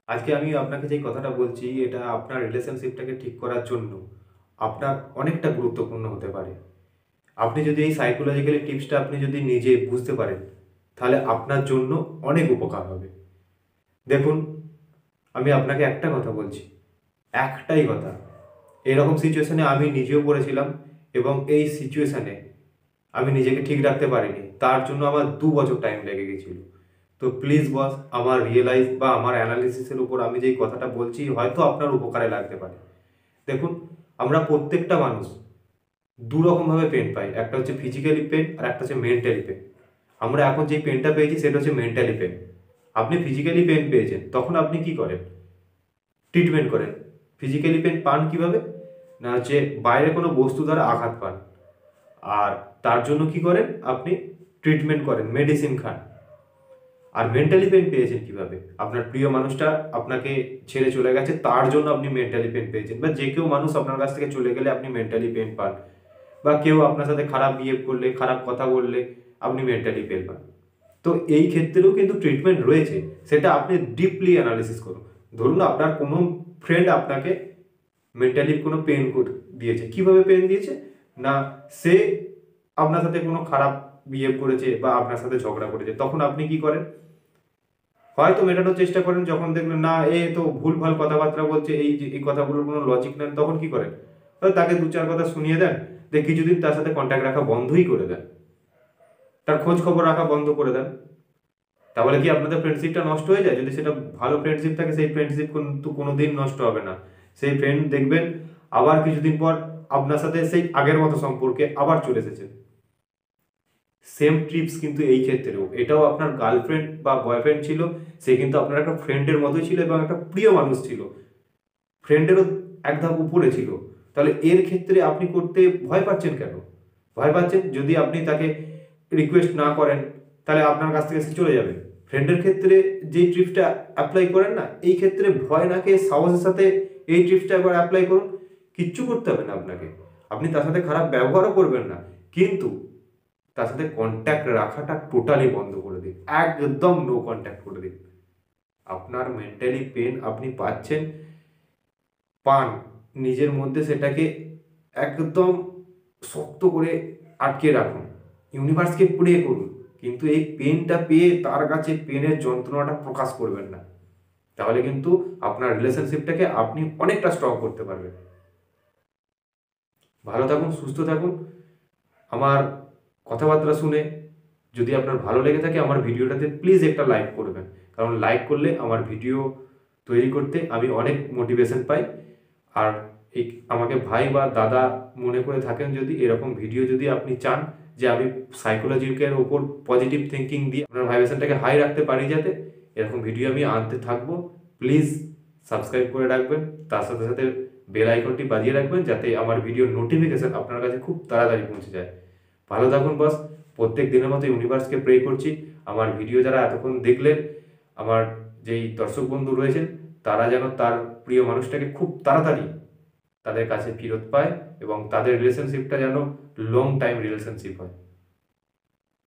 আজকে আমি আপনাকে যে কথাটা বলছি এটা আপনার রিলেশনশিপটাকে ঠিক করার জন্য আপনার অনেকটা গুরুত্বপূর্ণ হতে পারে। আপনি যদি এই সাইকোলজিক্যালি টিপসটা আপনি যদি নিজে বুঝতে পারেন, তাহলে আপনার জন্য অনেক উপকার হবে। দেখুন, আমি আপনাকে একটা কথা বলছি, একটাই কথা। এরকম সিচুয়েশনে আমি নিজেও পড়েছিলাম এবং এই সিচুয়েশনে আমি নিজেকে ঠিক রাখতে পারিনি। তার জন্য আমার 2 বছর টাইম লেগে গেছিল। তো প্লিজ বস, আমার রিয়েলাইজ বা আমার অ্যানালিসিসের উপর আমি যেই কথাটা বলছি হয়তো আপনার উপকারে লাগতে পারে। দেখুন, আমরা প্রত্যেকটা মানুষ দুরকমভাবে পেন পাই। একটা হচ্ছে ফিজিক্যালি পেন আর একটা হচ্ছে মেন্টালি পেন। আমরা এখন যে পেনটা পেয়েছি সেটা হচ্ছে মেন্টালি পেন। আপনি ফিজিক্যালি পেন পেয়েছেন, তখন আপনি কি করেন? ট্রিটমেন্ট করেন। ফিজিক্যালি পেন পান কিভাবে? না হচ্ছে বাইরে কোনো বস্তু দ্বারা আঘাত পান, আর তার জন্য কি করেন? আপনি ট্রিটমেন্ট করেন, মেডিসিন খান। আর মেন্টালি পেন পেয়েছেন কিভাবে? আপনার প্রিয় মানুষটা আপনাকে ছেড়ে চলে গেছে, তার জন্য আপনি মেন্টালি পেন পেয়েছেন। বা যে কেউ মানুষ আপনার কাছ থেকে চলে গেলে আপনি মেন্টালি পেন পান। বা কেউ আপনার সাথে খারাপ বিহেভ করলে, খারাপ কথা বললে আপনি মেন্টালি পেন পান। তো এই ক্ষেত্রেও কিন্তু ট্রিটমেন্ট রয়েছে, সেটা আপনি ডিপলি অ্যানালিসিস করুন। ধরুন আপনার কোনো ফ্রেন্ড আপনাকে মেন্টালি কোনো পেন দিয়েছে। কিভাবে পেন দিয়েছে? না, সে আপনার সাথে কোনো খারাপ বিহেভ করেছে বা আপনার সাথে ঝগড়া করেছে, তখন আপনি কি করেন? হয়তো মেটানোর চেষ্টা করেন, যখন দেখবেন না এ তো ভুলভাল কথাবার্তা বলছে, এই যে এই কথাগুলোর কোনো লজিক নেই, তখন কি করেন? হয়তো তাকে 2-4 কথা শুনিয়ে দেন, যে কিছুদিন তার সাথে কন্ট্যাক্ট রাখা বন্ধই করে দেন, তার খোঁজ খবর রাখা বন্ধ করে দেন। তাহলে কি আপনাদের ফ্রেন্ডশিপটা নষ্ট হয়ে যায়? যদি সেটা ভালো ফ্রেন্ডশিপ থাকে, সেই ফ্রেন্ডশিপ কিন্তু কোনোদিন নষ্ট হবে না। সেই ফ্রেন্ড দেখবেন আবার কিছুদিন পর আপনার সাথে সেই আগের মতো সম্পর্কে আবার চলে এসেছে। সেম ট্রিপস কিন্তু এই ক্ষেত্রেও, এটাও আপনার গার্লফ্রেন্ড বা বয়ফ্রেন্ড ছিল, সে কিন্তু আপনার একটা ফ্রেন্ডের মতোই ছিল এবং একটা প্রিয় মানুষ ছিল, ফ্রেন্ডেরও এক ধাপ উপরে ছিল। তাহলে এর ক্ষেত্রে আপনি করতে ভয় পাচ্ছেন কেন? ভয় পাচ্ছেন যদি আপনি তাকে রিকোয়েস্ট না করেন, তাহলে আপনার কাছ থেকে সে চলে যাবে। ফ্রেন্ডের ক্ষেত্রে যেই ট্রিপসটা অ্যাপ্লাই করেন না, এই ক্ষেত্রে ভয় না খেয়ে সাহসের সাথে এই ট্রিপসটা একবার অ্যাপ্লাই করুন। কিচ্ছু করতে হবে না আপনাকে, আপনি তার সাথে খারাপ ব্যবহারও করবেন না, কিন্তু তার সাথে কন্ট্যাক্ট রাখাটা টোটালি বন্ধ করে দিন, একদম নো কন্ট্যাক্ট করে দিন। আপনার মেন্টালি পেন আপনি পাচ্ছেন, পান, নিজের মধ্যে সেটাকে একদম শক্ত করে আটকে রাখুন, ইউনিভার্সকে প্রে করুন, কিন্তু এই পেনটা পেয়ে তার কাছে পেনের যন্ত্রণাটা প্রকাশ করবেন না। তাহলে কিন্তু আপনার রিলেশনশিপটাকে আপনি অনেকটা স্ট্রং করতে পারবেন। ভালো থাকুন, সুস্থ থাকুন। আমার কথাবার্তা শুনে যদি আপনার ভালো লেগে থাকে, আমার ভিডিওটাতে প্লিজ একটা লাইক করবেন, কারণ লাইক করলে আমার ভিডিও তৈরি করতে আমি অনেক মোটিভেশন পাই। আর এই আমাকে ভাই বা দাদা মনে করে থাকেন, যদি এরকম ভিডিও যদি আপনি চান যে আমি সাইকোলজিক্যাল ওপর পজিটিভ থিঙ্কিং দিয়ে আপনার ভাইব্রেশনটাকে হাই রাখতে পারি, যাতে এরকম ভিডিও আমি আনতে থাকবো, প্লিজ সাবস্ক্রাইব করে রাখবেন। তার সাথে সাথে বেল আইকনটি বাজিয়ে রাখবেন, যাতে আমার ভিডিওর নোটিফিকেশন আপনার কাছে খুব তাড়াতাড়ি পৌঁছে যায়। ভালো থাকুন বস। প্রত্যেক দিনের মতো ইউনিভার্সকে প্রে করছি আমার ভিডিও যারা এতক্ষণ দেখলেন, আমার যেই দর্শক বন্ধু রয়েছেন, তারা যেন তার প্রিয় মানুষটাকে খুব তাড়াতাড়ি তাদের কাছে ফেরত পায় এবং তাদের রিলেশনশিপটা যেন লং টাইম রিলেশনশিপ হয়।